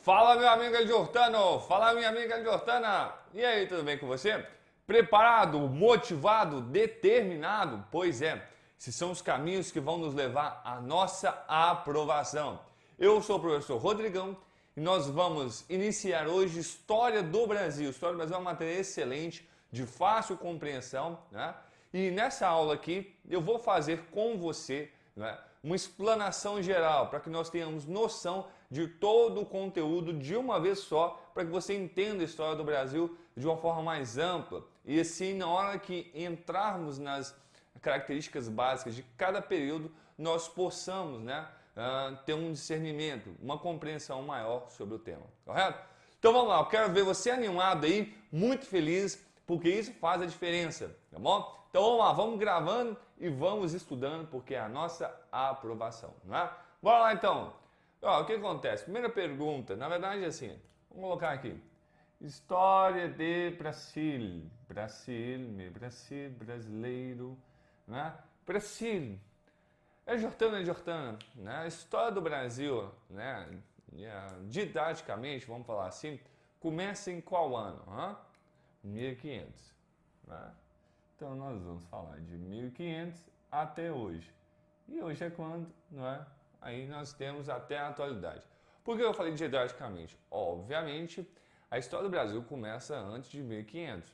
Fala, meu amigo Jordano! Fala, minha amiga Jordana! E aí, tudo bem com você? Preparado, motivado, determinado? Pois é, esses são os caminhos que vão nos levar à nossa aprovação. Eu sou o professor Rodrigão e nós vamos iniciar hoje História do Brasil. História do Brasil é uma matéria excelente, de fácil compreensão, né? E nessa aula aqui eu vou fazer com você, né, uma explanação geral para que nós tenhamos noção de todo o conteúdo de uma vez só, para que você entenda a história do Brasil de uma forma mais ampla. E assim, na hora que entrarmos nas características básicas de cada período, nós possamos, né, ter um discernimento, uma compreensão maior sobre o tema, correto? Então vamos lá, eu quero ver você animado aí, muito feliz, porque isso faz a diferença, tá bom? Então vamos lá, vamos gravando e vamos estudando, porque é a nossa aprovação, não é? Bora lá então. Ó, o que acontece? Primeira pergunta, na verdade é assim, vamos colocar aqui. História de Brasil, Brasil, brasileiro, né? Brasil, é Jordana, né? A história do Brasil, né? Didaticamente, vamos falar assim, começa em qual ano? 1500, né? Então nós vamos falar de 1500 até hoje. E hoje é quando, não é? Aí nós temos até a atualidade. Por que eu falei didaticamente? Obviamente, a história do Brasil começa antes de 1500.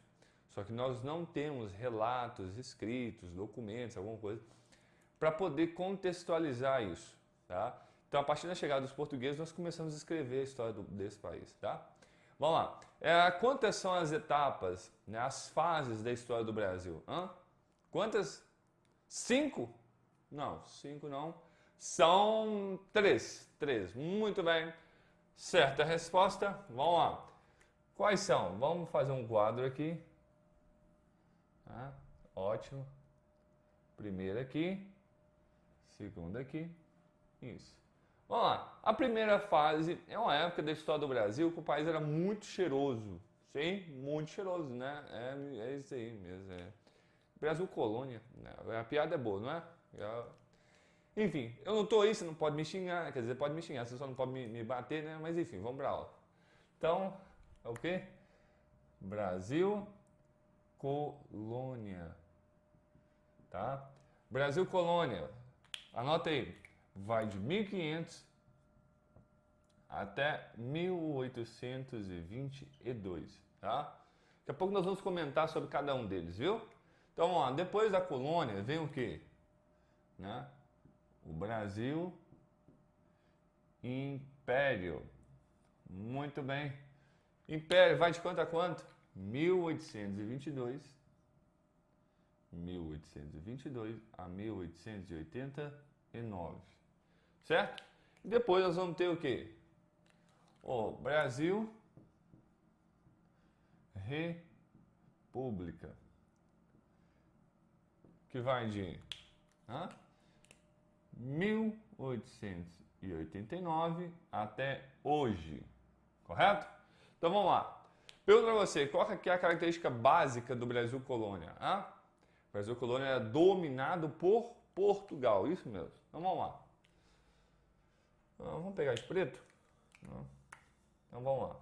Só que nós não temos relatos escritos, documentos, alguma coisa, para poder contextualizar isso, tá? Então, a partir da chegada dos portugueses, nós começamos a escrever a história desse país, tá? Vamos lá. Quantas são as etapas, né, as fases da história do Brasil? Quantas? 5? Não, 5 não. São 3. 3. Muito bem. Certa resposta. Vamos lá. Quais são? Vamos fazer um quadro aqui. Ótimo. Primeira aqui. Segunda aqui. Isso. Vamos lá. A primeira fase é uma época da história do Brasil que o país era muito cheiroso. Sim, muito cheiroso, né? É isso aí mesmo. Brasil colônia. Né? A piada é boa, não é? Enfim, eu não tô aí, você não pode me xingar. Quer dizer, pode me xingar, você só não pode me bater, né? Mas enfim, vamos pra aula. Então, é o quê? Brasil colônia. Tá? Brasil colônia. Anota aí. Vai de 1500 até 1822, tá? Daqui a pouco nós vamos comentar sobre cada um deles, viu? Então, vamos lá. Depois da colônia vem o quê? Né? O Brasil Império. Muito bem. Império vai de quanto a quanto? 1822 a 1889. Certo? E depois nós vamos ter o quê? O Brasil República, que vai de 1889 até hoje, correto? Então vamos lá. Pergunto para você, qual que é a característica básica do Brasil colônia? O Brasil colônia era dominado por Portugal, isso mesmo. Então vamos lá. Vamos pegar de preto? Então vamos lá.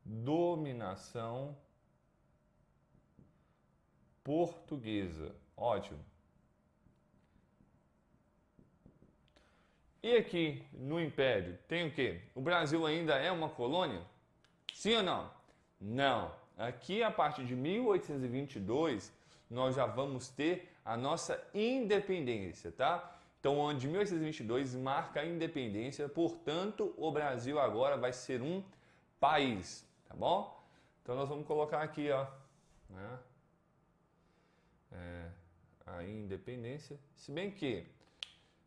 Dominação portuguesa. Ótimo. E aqui no Império tem o quê? O Brasil ainda é uma colônia? Sim ou não? Não. Aqui a partir de 1822 nós já vamos ter a nossa independência, tá? Então, o ano de 1822 marca a independência, portanto, o Brasil agora vai ser um país, tá bom? Então, nós vamos colocar aqui, ó, né? A independência, se bem que,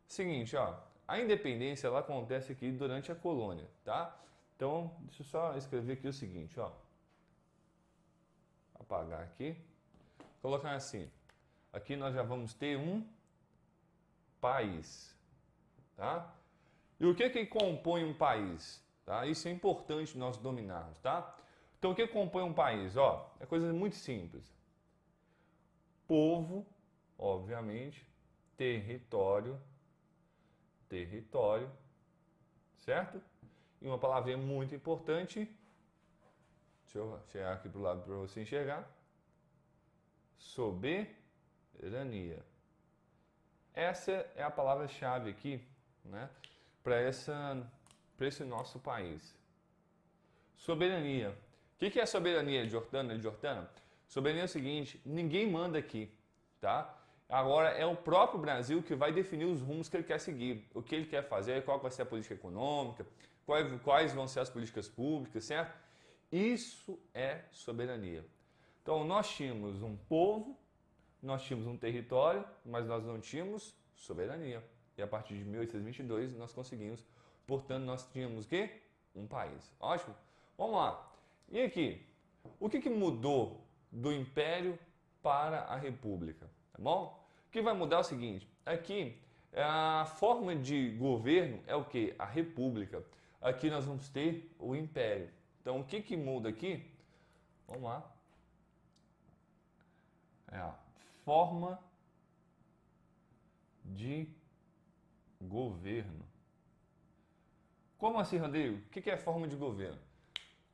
seguinte, ó, a independência ela acontece aqui durante a colônia, tá? Então, deixa eu só escrever aqui o seguinte, ó, apagar aqui, colocar assim, aqui nós já vamos ter um país, tá? E o que compõe um país, tá? Isso é importante nós dominarmos, tá? Então, o que compõe um país? Ó, é coisa muito simples. Povo, obviamente, território, certo? E uma palavrinha muito importante, deixa eu chegar aqui para o lado para você enxergar, soberania. Essa é a palavra-chave aqui, né, para esse nosso país. Soberania. O que é soberania, Jordana? Soberania é o seguinte, ninguém manda aqui, tá? Agora é o próprio Brasil que vai definir os rumos que ele quer seguir, o que ele quer fazer, qual vai ser a política econômica, quais vão ser as políticas públicas, certo? Isso é soberania. Então nós tínhamos um povo, nós tínhamos um território, mas nós não tínhamos soberania. E a partir de 1822 nós conseguimos, portanto nós tínhamos o quê? Um país. Ótimo? Vamos lá. E aqui, o que mudou do Império para a República? Tá bom? O que vai mudar é o seguinte, aqui a forma de governo é o que? A República. Aqui nós vamos ter o Império. Então o que muda aqui? Vamos lá. É a forma de governo. Como assim, Rodrigo? O que é forma de governo?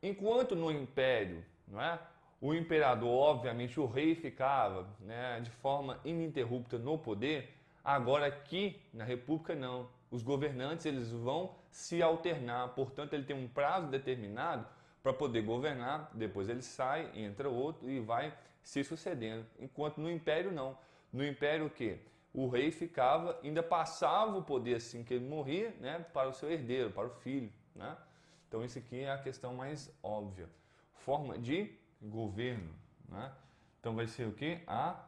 Enquanto no Império, não é? O imperador, obviamente, o rei ficava, né, de forma ininterrupta no poder, agora aqui na República não. Os governantes eles vão se alternar, portanto ele tem um prazo determinado para poder governar, depois ele sai, entra outro e vai se sucedendo. Enquanto no Império não. No Império o quê? O rei ficava, ainda passava o poder assim que ele morria, né, para o seu herdeiro, para o filho, né? Então isso aqui é a questão mais óbvia. Forma de governo, né? Então vai ser o que? A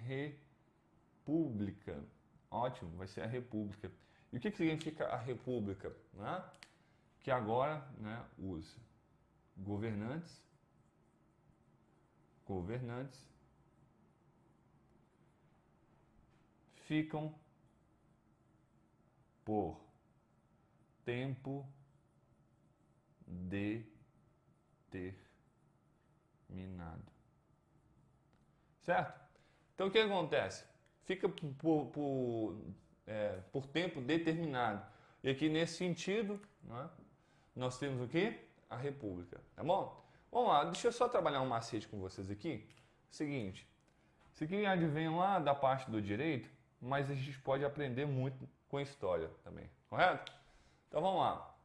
república. Ótimo, vai ser a república. E o que significa a república? Né? Que agora, né, os governantes ficam por tempo determinado. Certo? Então o que acontece? Fica por tempo determinado. E aqui nesse sentido, né, nós temos o que? A República. Tá bom? Vamos lá, deixa eu só trabalhar um macete com vocês aqui. Seguinte, isso aqui advém lá da parte do direito, mas a gente pode aprender muito com história também, correto? Então vamos lá.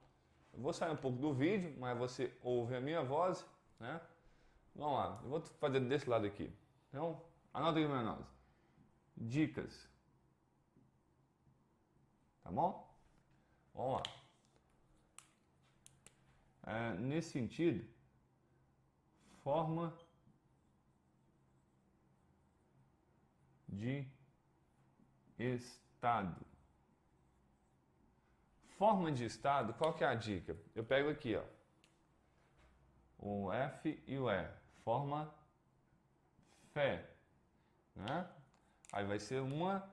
Eu vou sair um pouco do vídeo, mas você ouve a minha voz, né? Vamos lá, eu vou fazer desse lado aqui. Então, anota aqui meu nome. Dicas. Tá bom? Vamos lá. Nesse sentido, forma de Estado. Forma de Estado, qual que é a dica? Eu pego aqui, ó, o F e o E. Forma fé, né? Aí vai ser uma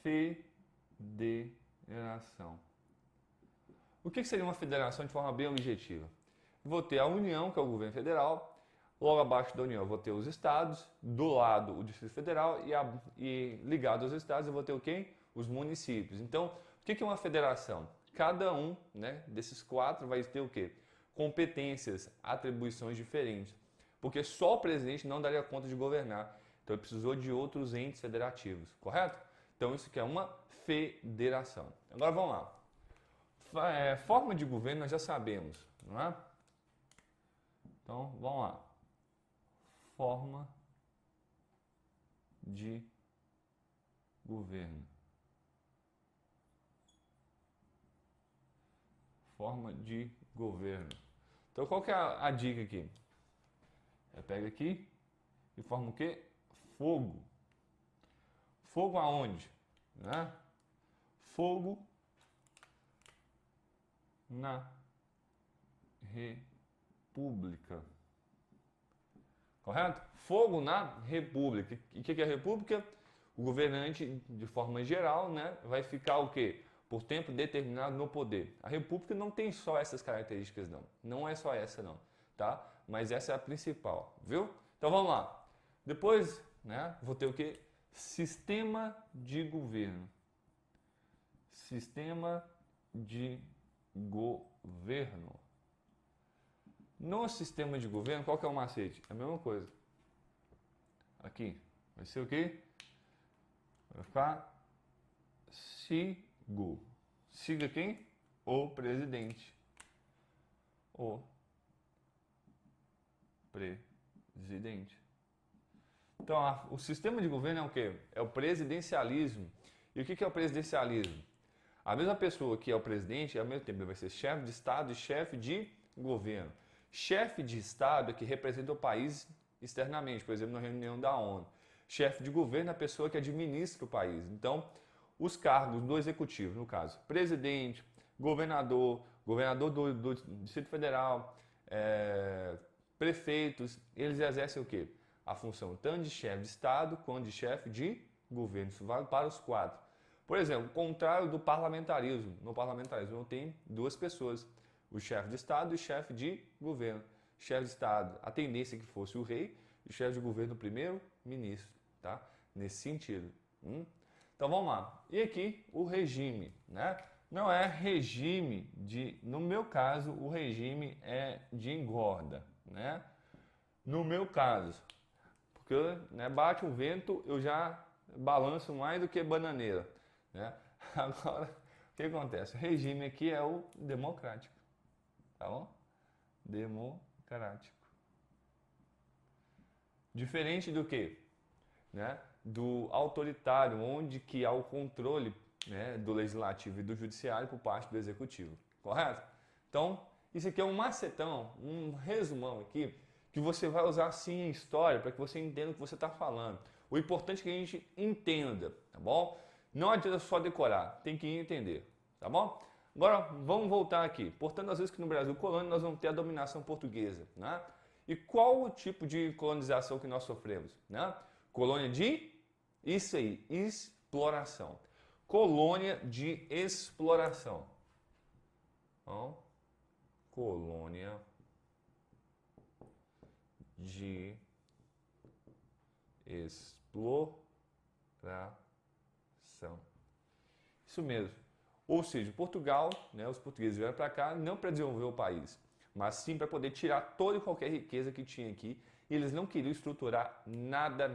federação. O que seria uma federação de forma bem objetiva? Vou ter a União, que é o governo federal, logo abaixo da União eu vou ter os estados, do lado o Distrito Federal e ligado aos estados eu vou ter o quê? Os municípios. Então, o que é uma federação? Cada um, né, desses quatro vai ter o quê? Competências, atribuições diferentes. Porque só o presidente não daria conta de governar. Então ele precisou de outros entes federativos, correto? Então isso que é uma federação. Agora vamos lá. Forma de governo nós já sabemos, não é? Então vamos lá. Forma de governo. Forma de governo. Então qual que é a dica aqui? Pega aqui e forma o quê? Fogo. Fogo aonde? Né? Fogo na República. Correto? Fogo na República. E o que é a República? O governante, de forma geral, né, vai ficar o quê? Por tempo determinado no poder. A República não tem só essas características, não. Não é só essa, não. Tá? Mas essa é a principal, viu? Então vamos lá. Depois, né, vou ter o quê? Sistema de governo. Sistema de governo. No sistema de governo, qual que é o macete? É a mesma coisa. Aqui, vai ser o quê? Vai ficar sigo. Siga quem? O presidente. O presidente. Então, o sistema de governo é o quê? É o presidencialismo. E o que é o presidencialismo? A mesma pessoa que é o presidente, ao mesmo tempo, ele vai ser chefe de Estado e chefe de governo. Chefe de Estado é que representa o país externamente, por exemplo, na reunião da ONU. Chefe de governo é a pessoa que administra o país. Então, os cargos do executivo, no caso, presidente, governador, governador do Distrito Federal, prefeitos, eles exercem o quê? A função tanto de chefe de Estado quanto de chefe de governo. Isso vale para os quatro. Por exemplo, o contrário do parlamentarismo. No parlamentarismo não tem duas pessoas, o chefe de Estado e o chefe de governo. Chefe de Estado, a tendência é que fosse o rei, e o chefe de governo o primeiro-ministro, tá? Nesse sentido. Então vamos lá. E aqui o regime, né? Não é regime de, no meu caso, o regime é de engorda, né? No meu caso, porque né, bate um vento, eu já balanço mais do que bananeira, né? Agora, o que acontece? O regime aqui é o democrático, tá bom? Democrático. Diferente do que? Né? Do autoritário, onde que há o controle, né, do legislativo e do judiciário por parte do executivo, correto? Então, isso aqui é um macetão, um resumão aqui, que você vai usar sim em história para que você entenda o que você está falando. O importante é que a gente entenda, tá bom? Não adianta só decorar, tem que entender, tá bom? Agora, vamos voltar aqui. Portanto, às vezes que no Brasil colônia nós vamos ter a dominação portuguesa, né? E qual o tipo de colonização que nós sofremos, né? Colônia de, isso aí, exploração. Colônia de exploração. Então, colônia de exploração. Isso mesmo. Ou seja, Portugal, né, os portugueses vieram para cá não para desenvolver o país, mas sim para poder tirar toda e qualquer riqueza que tinha aqui. E eles não queriam estruturar nada,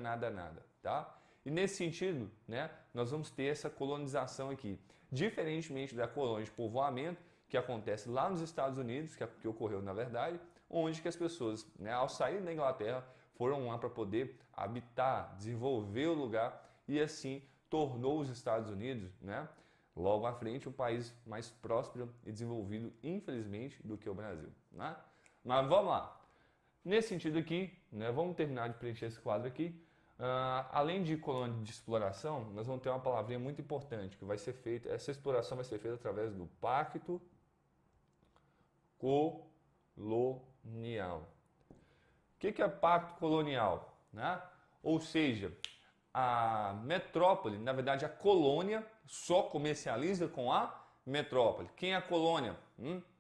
tá? E nesse sentido, né, nós vamos ter essa colonização aqui. Diferentemente da colônia de povoamento, que acontece lá nos Estados Unidos, que ocorreu na verdade, onde que as pessoas, né, ao sair da Inglaterra, foram lá para poder habitar, desenvolver o lugar e assim tornou os Estados Unidos, né, logo à frente, um país mais próspero e desenvolvido, infelizmente, do que o Brasil, né? Mas vamos lá. Nesse sentido aqui, né, vamos terminar de preencher esse quadro aqui. Além de colônia de exploração, nós vamos ter uma palavrinha muito importante que vai ser feita. Essa exploração vai ser feita através do Pacto Colonial. O que é Pacto Colonial? Né? Ou seja, a metrópole, na verdade a colônia, só comercializa com a metrópole. Quem é a colônia?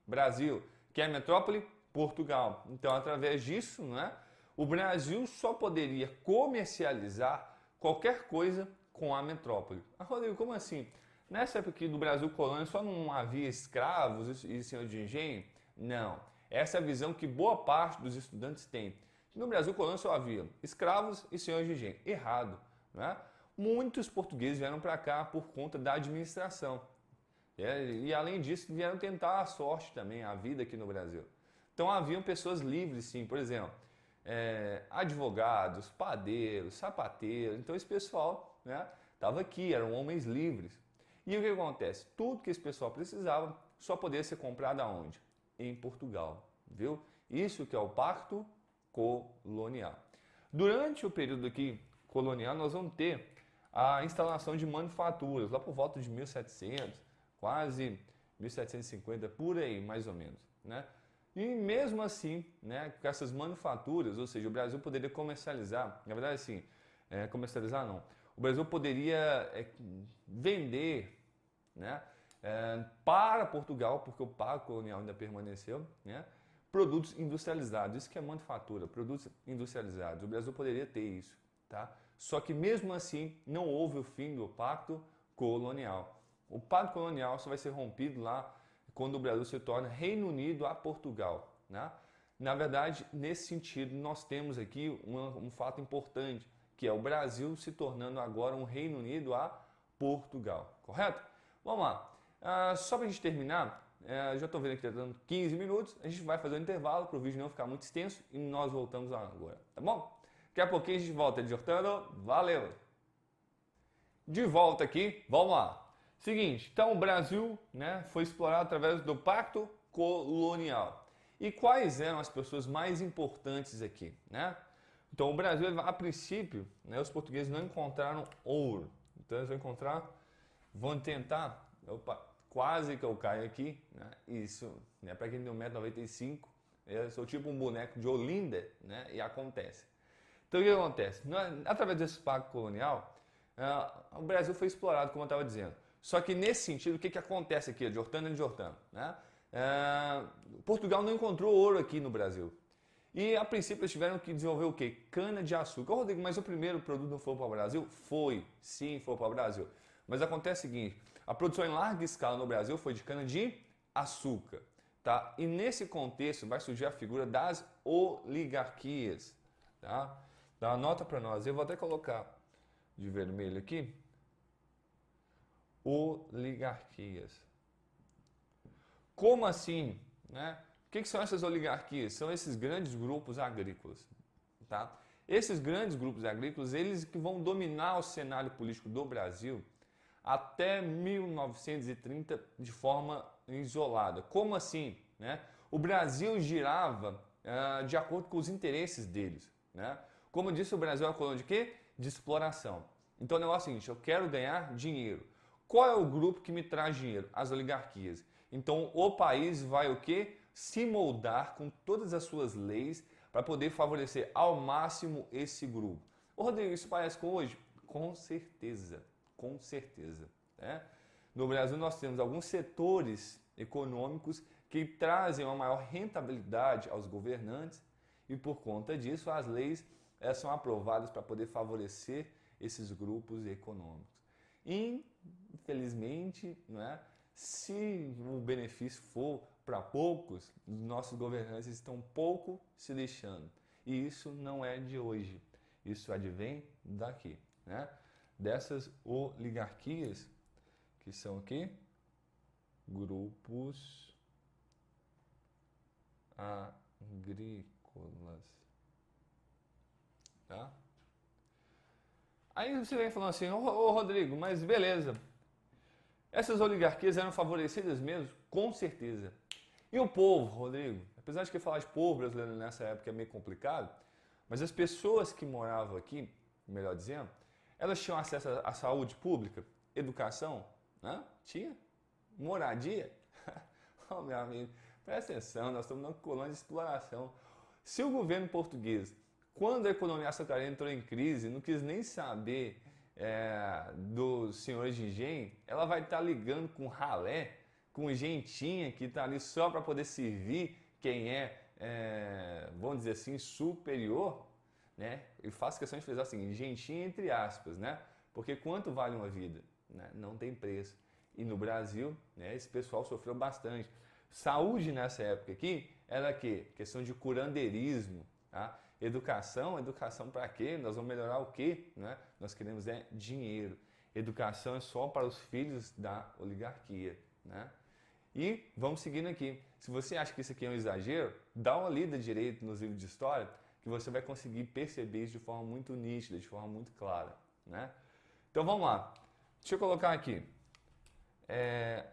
Brasil. Quem é a metrópole? Portugal. Então, através disso, né, o Brasil só poderia comercializar qualquer coisa com a metrópole. Rodrigo, como assim? Nessa época aqui do Brasil colônia só não havia escravos e senhores de engenho? Não. Essa é a visão que boa parte dos estudantes tem. No Brasil colônia só havia escravos e senhores de engenho. Errado. Né? Muitos portugueses vieram para cá por conta da administração. E além disso, vieram tentar a sorte também, a vida aqui no Brasil. Então haviam pessoas livres, sim, por exemplo, advogados, padeiros, sapateiros. Então esse pessoal, né, estava aqui, eram homens livres. E o que acontece? Tudo que esse pessoal precisava só poderia ser comprado aonde? Em Portugal, viu? Isso que é o Pacto Colonial. Durante o período aqui colonial, nós vamos ter a instalação de manufaturas, lá por volta de 1700, quase 1750, por aí, mais ou menos, né? E mesmo assim, né, com essas manufaturas, ou seja, o Brasil poderia comercializar, na verdade assim, comercializar não, o Brasil poderia vender, né, para Portugal, porque o Pacto Colonial ainda permaneceu, né, produtos industrializados, isso que é manufatura, produtos industrializados, o Brasil poderia ter isso, tá? Só que mesmo assim não houve o fim do Pacto Colonial. O Pacto Colonial só vai ser rompido lá quando o Brasil se torna Reino Unido a Portugal, né? Na verdade, nesse sentido, nós temos aqui um fato importante, que é o Brasil se tornando agora um Reino Unido a Portugal, correto? Vamos lá. Só para a gente terminar, já estou vendo que está dando 15 minutos, a gente vai fazer um intervalo para o vídeo não ficar muito extenso e nós voltamos agora, tá bom? Daqui a pouquinho a gente volta, Jordano. Valeu! De volta aqui, vamos lá. Seguinte, então o Brasil, né, foi explorado através do Pacto Colonial. E quais eram as pessoas mais importantes aqui, né? Então o Brasil, a princípio, né, os portugueses não encontraram ouro. Então eles vão tentar, opa, quase que eu caio aqui, né? Isso, né, para quem tem 1,95 m, eu sou tipo um boneco de Olinda, né? E acontece. Então o que acontece? Através desse pacto colonial, o Brasil foi explorado, como eu estava dizendo. Só que nesse sentido, o que acontece aqui, Jordano e Jordano, né? Portugal não encontrou ouro aqui no Brasil. E a princípio eles tiveram que desenvolver o quê? Cana de açúcar. Rodrigo, mas o primeiro produto não foi para o Brasil? Foi, sim, foi para o Brasil. Mas acontece o seguinte, a produção em larga escala no Brasil foi de cana de açúcar. Tá? E nesse contexto vai surgir a figura das oligarquias. Tá? Dá uma nota para nós, eu vou até colocar de vermelho aqui. Oligarquias. Como assim? Né? O que são essas oligarquias? São esses grandes grupos agrícolas. Tá? Esses grandes grupos agrícolas, eles que vão dominar o cenário político do Brasil até 1930 de forma isolada. Como assim? Né? O Brasil girava de acordo com os interesses deles. Né? Como eu disse, o Brasil é uma colônia de quê? De exploração. Então o negócio é o seguinte, eu quero ganhar dinheiro. Qual é o grupo que me traz dinheiro? As oligarquias. Então o país vai o quê? Se moldar com todas as suas leis para poder favorecer ao máximo esse grupo. Ô Rodrigo, isso parece com hoje? Com certeza, com certeza. Né? No Brasil nós temos alguns setores econômicos que trazem uma maior rentabilidade aos governantes e por conta disso as leis são aprovadas para poder favorecer esses grupos econômicos. Infelizmente, não é? Se o benefício for para poucos, os nossos governantes estão pouco se lixando. E isso não é de hoje. Isso advém daqui, né? Dessas oligarquias, que são aqui grupos agrícolas. Tá? Aí você vem falando assim, ô Rodrigo, mas beleza. Essas oligarquias eram favorecidas mesmo? Com certeza. E o povo, Rodrigo? Apesar de que falar de povo brasileiro nessa época é meio complicado, mas as pessoas que moravam aqui, melhor dizendo, elas tinham acesso à saúde pública, educação, né? Tinha. Moradia. Oh, meu amigo, presta atenção, nós estamos numa colônia de exploração. Se o governo português, quando a economia açucareira entrou em crise, não quis nem saber dos senhores de engenho, ela vai estar ligando com ralé, com gentinha que está ali só para poder servir quem vamos dizer assim, superior, né? Eu faço questão de frisar o seguinte, gentinha entre aspas, né? Porque quanto vale uma vida? Né? Não tem preço. E no Brasil, né, esse pessoal sofreu bastante. Saúde nessa época aqui era que questão de curandeirismo, tá? Educação para quê? Nós vamos melhorar o quê? Né? Nós queremos dinheiro. Educação é só para os filhos da oligarquia, né? E vamos seguindo aqui. Se você acha que isso aqui é um exagero, dá uma lida direito nos livros de história que você vai conseguir perceber isso de forma muito nítida, de forma muito clara, né? Então vamos lá. Deixa eu colocar aqui.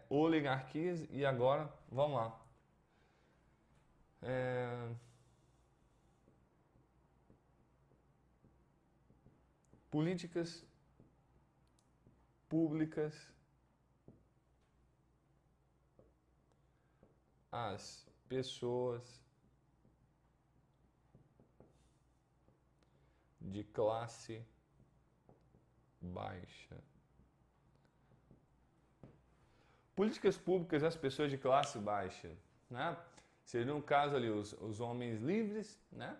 Oligarquias e agora, vamos lá. Políticas públicas às pessoas de classe baixa. Políticas públicas às pessoas de classe baixa, né? Seria no caso ali os homens livres, né?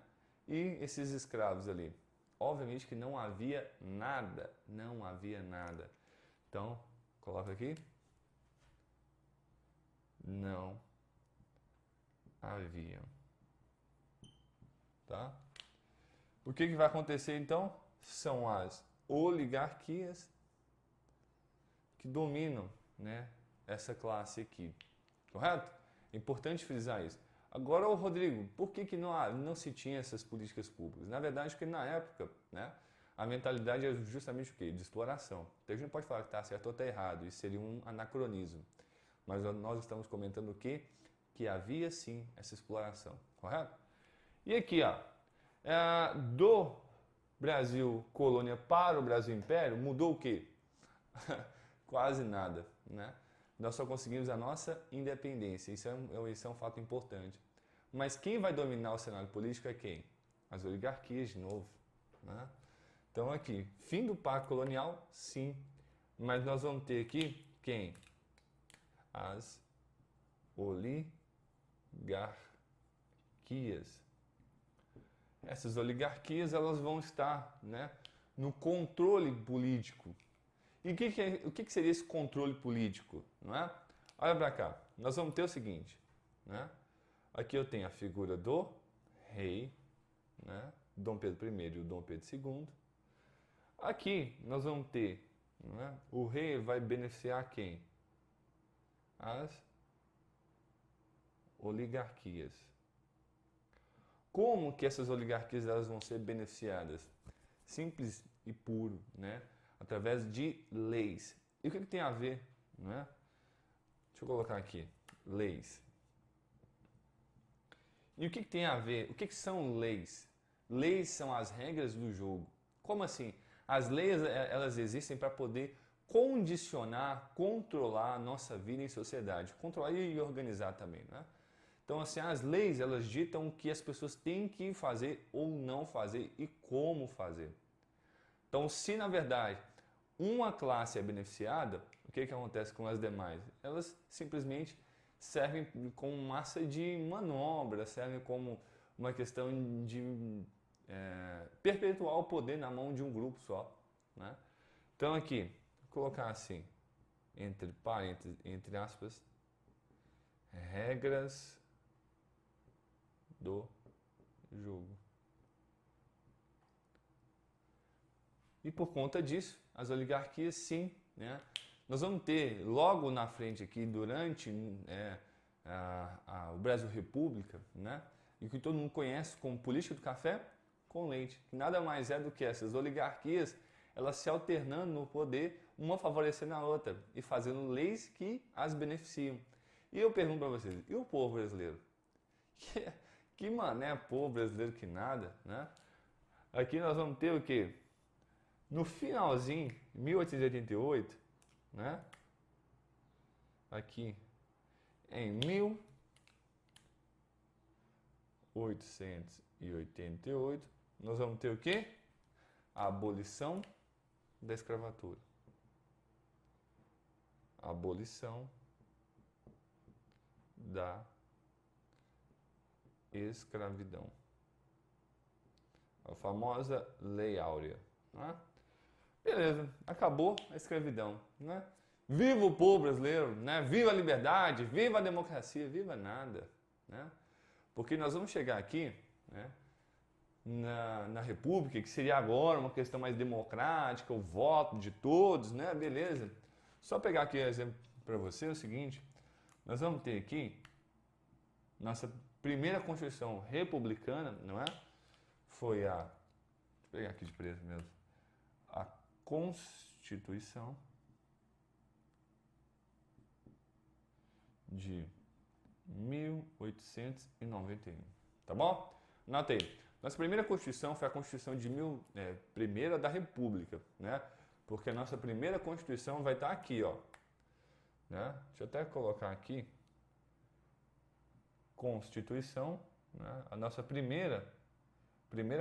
E esses escravos ali. Obviamente que não havia nada, não havia nada. Então, coloca aqui. não havia. Tá? O que vai acontecer então? São as oligarquias que dominam, né, essa classe aqui. Correto? É importante frisar isso. Agora, Rodrigo, por que não se tinha essas políticas públicas? Na verdade, porque na época, né, a mentalidade é justamente o quê? De exploração. Então a gente não pode falar que está certo ou está errado, isso seria um anacronismo. Mas nós estamos comentando o quê? Que havia sim essa exploração, correto? E aqui, ó, do Brasil colônia para o Brasil império, mudou o quê? Quase nada, né? Nós só conseguimos a nossa independência, isso é um fato importante. Mas quem vai dominar o cenário político é quem? As oligarquias, de novo, né? Então aqui, fim do pacto colonial, sim, mas nós vamos ter aqui quem? As oligarquias. Essas oligarquias, elas vão estar, né, no controle político. E o que seria esse controle político? Não é? Olha para cá, nós vamos ter o seguinte, né? Aqui eu tenho a figura do rei, né? Dom Pedro I e o Dom Pedro II. Aqui nós vamos ter, né, o rei vai beneficiar quem? As oligarquias. Como que essas oligarquias elas vão ser beneficiadas? Simples e puro, né? Através de leis. E o que tem a ver, né? Deixa eu colocar aqui, leis. E o que tem a ver? O que são leis? Leis são as regras do jogo. Como assim? As leis elas existem para poder condicionar, controlar a nossa vida em sociedade, controlar e organizar também, né? Então, assim, as leis elas ditam o que as pessoas têm que fazer ou não fazer e como fazer. Então, se na verdade uma classe é beneficiada, o que acontece com as demais? Elas simplesmente servem como massa de manobra, servem como uma questão de perpetuar o poder na mão de um grupo só, né? Então aqui, vou colocar assim, entre parênteses, entre aspas, regras do jogo. E por conta disso, as oligarquias sim, né? Nós vamos ter logo na frente aqui, durante o Brasil República, né? E o que todo mundo conhece como política do café com leite, que nada mais é do que essas oligarquias, elas se alternando no poder, uma favorecendo a outra e fazendo leis que as beneficiam. E eu pergunto para vocês, e o povo brasileiro? Que mané povo brasileiro que nada, né? Aqui nós vamos ter o quê? No finalzinho, 1888, né? Aqui, em 1888, nós vamos ter o quê? A abolição da escravatura. A abolição da escravidão. A famosa Lei Áurea, né? Beleza, acabou a escravidão, né? Viva o povo brasileiro, né? Viva a liberdade, viva a democracia, viva nada, né? Porque nós vamos chegar aqui, né, na República, que seria agora uma questão mais democrática, o voto de todos, né? Beleza. Só pegar aqui um exemplo para você, é o seguinte, nós vamos ter aqui nossa primeira Constituição republicana, não é? Foi deixa eu pegar aqui de preço mesmo, a Constituição de 1891, tá bom? Nota aí. Nossa primeira Constituição foi a Constituição de primeira da República, né? Porque a nossa primeira Constituição vai estar aqui, ó, né? Deixa eu até colocar aqui, Constituição, né? A nossa primeira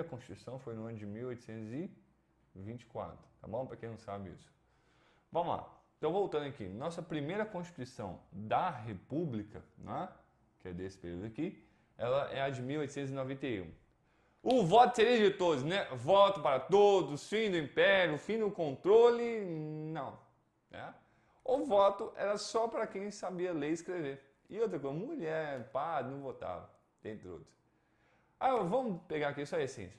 Constituição foi no ano de 1824, tá bom? Para quem não sabe isso. Vamos lá. Então, voltando aqui, nossa primeira Constituição da República, né, que é desse período aqui, ela é a de 1891. O voto seria de todos, né? Voto para todos, fim do império, fim do controle, não. Né? O voto era só para quem sabia ler e escrever. E outra coisa, mulher, padre, não votava, entre outros. Aí vamos pegar aqui só a essência.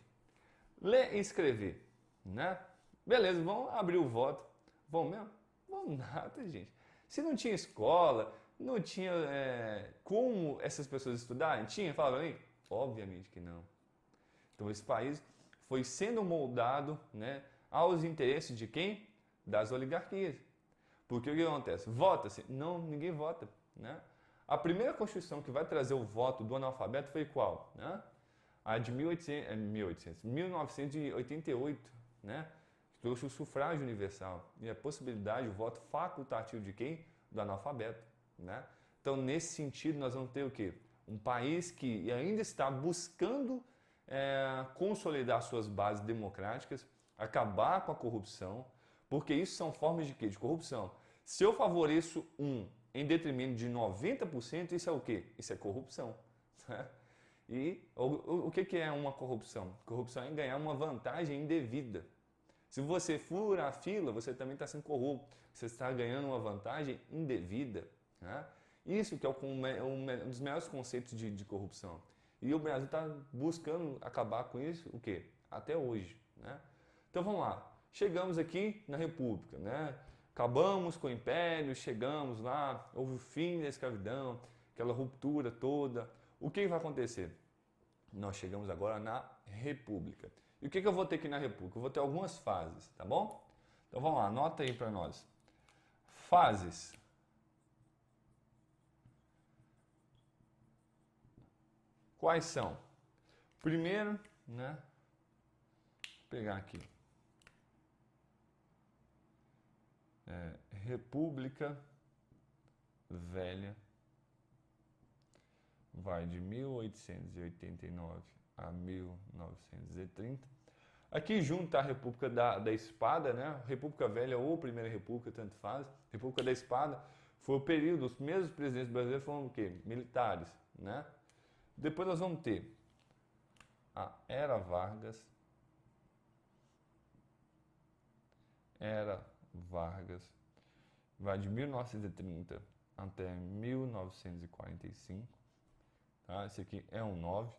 Ler e escrever, né? Beleza, vamos abrir o voto. Vamos mesmo? Vamos nada, gente. Se não tinha escola, não tinha como essas pessoas estudarem? Tinha? Fala pra mim. Obviamente que não. Então esse país foi sendo moldado, né, aos interesses de quem? Das oligarquias. Porque o que acontece? Vota-se? Não, ninguém vota, né? A primeira Constituição que vai trazer o voto do analfabeto foi qual? Né? A de 1988, né? Que trouxe o sufrágio universal e a possibilidade, o voto facultativo de quem? Do analfabeto, né? Então, nesse sentido, nós vamos ter o quê? Um país que ainda está buscando consolidar suas bases democráticas, acabar com a corrupção, porque isso são formas de quê? De corrupção. Se eu favoreço um em detrimento de 90%, isso é o quê? Isso é corrupção. Né? E o que é uma corrupção? Corrupção é ganhar uma vantagem indevida. Se você fura a fila, você também está sendo corrupto. Você está ganhando uma vantagem indevida. Né? Isso que é um dos maiores conceitos de corrupção. E o Brasil está buscando acabar com isso, o quê? Até hoje. Né? Então vamos lá. Chegamos aqui na República, né? Acabamos com o Império, chegamos lá, houve o fim da escravidão, aquela ruptura toda. O que vai acontecer? Nós chegamos agora na República. E o que eu vou ter aqui na República? Eu vou ter algumas fases, tá bom? Então vamos lá, anota aí para nós. Fases. Quais são? Primeiro, né? Vou pegar aqui. República Velha vai de 1889 a 1930. Aqui junto a República da Espada, né? República Velha ou Primeira República, tanto faz. República da Espada foi o período, os mesmos presidentes brasileiros foram o quê? Militares, né? Depois nós vamos ter a Era Vargas. Vai de 1930 até 1945. Tá? Esse aqui é um 9.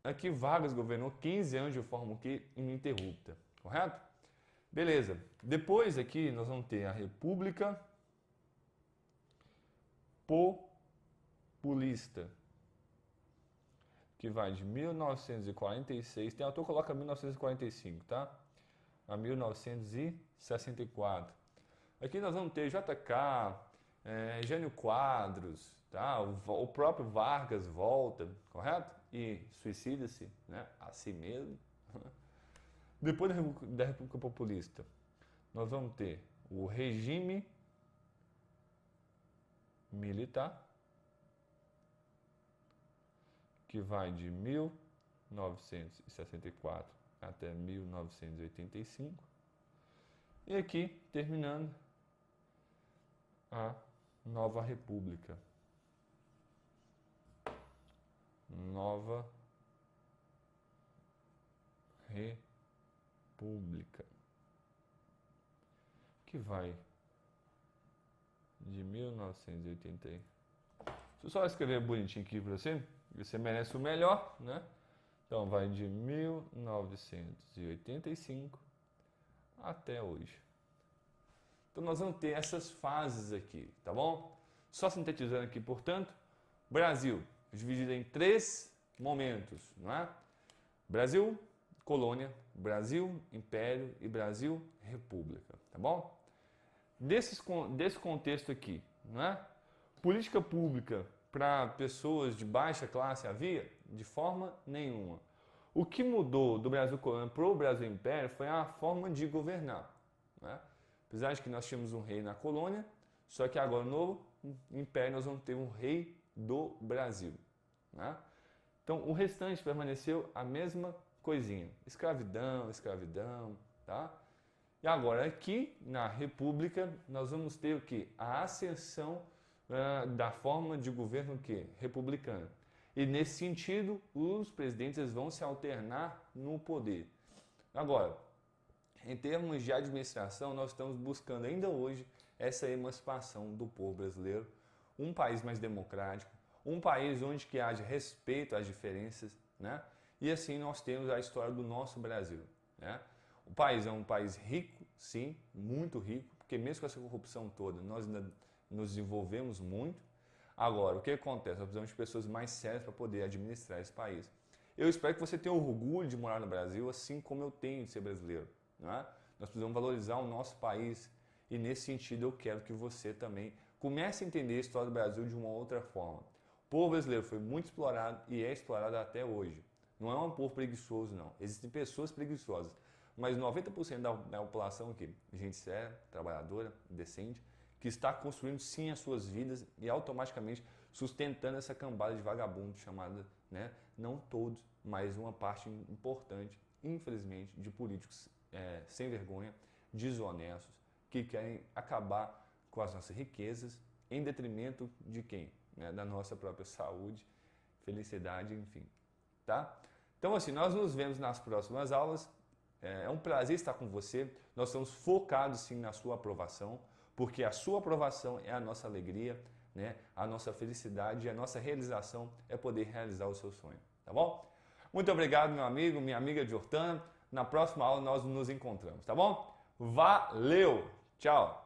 Aqui Vargas governou 15 anos de forma ininterrupta, correto? Beleza. Depois aqui nós vamos ter a República Populista, que vai de 1946, tem autor que coloca 1945, tá? A 1964. Aqui nós vamos ter JK, Jânio Quadros, tá? O próprio Vargas volta, correto? E suicida-se, né? A si mesmo. Depois da República Populista, nós vamos ter o regime militar, que vai de 1964 até 1985. E aqui, terminando, a Nova República. Nova República, que vai de 1980. Deixa eu só escrever bonitinho aqui para você. Você merece o melhor, né? Então vai de 1985 até hoje. Então nós vamos ter essas fases aqui, tá bom? Só sintetizando aqui, portanto, Brasil dividido em 3 momentos, não é? Brasil, colônia, Brasil, império e Brasil, república, tá bom? Desse contexto aqui, não é? Política pública para pessoas de baixa classe havia? De forma nenhuma. O que mudou do Brasil colônia para o Brasil império foi a forma de governar, não é? Apesar de que nós tínhamos um rei na colônia, só que agora no novo império nós vamos ter um rei do Brasil. Né? Então o restante permaneceu a mesma coisinha, escravidão, tá? E agora aqui na República nós vamos ter o que? A ascensão da forma de governo que? Republicana. E nesse sentido os presidentes vão se alternar no poder. Agora, em termos de administração, nós estamos buscando ainda hoje essa emancipação do povo brasileiro, um país mais democrático, um país onde que haja respeito às diferenças, né? E assim nós temos a história do nosso Brasil, né? O país é um país rico, sim, muito rico, porque mesmo com essa corrupção toda, nós ainda nos desenvolvemos muito. Agora, o que acontece? Nós precisamos de pessoas mais sérias para poder administrar esse país. Eu espero que você tenha orgulho de morar no Brasil, assim como eu tenho de ser brasileiro, não é? Nós precisamos valorizar o nosso país e, nesse sentido, eu quero que você também comece a entender a história do Brasil de uma outra forma. O povo brasileiro foi muito explorado e é explorado até hoje. Não é um povo preguiçoso, não. Existem pessoas preguiçosas, mas 90% da população aqui, gente séria, trabalhadora, decente, que está construindo sim as suas vidas e automaticamente sustentando essa cambada de vagabundos chamada, né, não todos, mas uma parte importante, infelizmente, de políticos sem vergonha, desonestos, que querem acabar com as nossas riquezas em detrimento de quem? Né, da nossa própria saúde, felicidade, enfim. Tá? Então, assim, nós nos vemos nas próximas aulas. É um prazer estar com você. Nós estamos focados sim na sua aprovação, porque a sua aprovação é a nossa alegria, né? A nossa felicidade e a nossa realização é poder realizar o seu sonho. Tá bom? Muito obrigado, meu amigo, minha amiga Jordana. Na próxima aula nós nos encontramos, tá bom? Valeu! Tchau!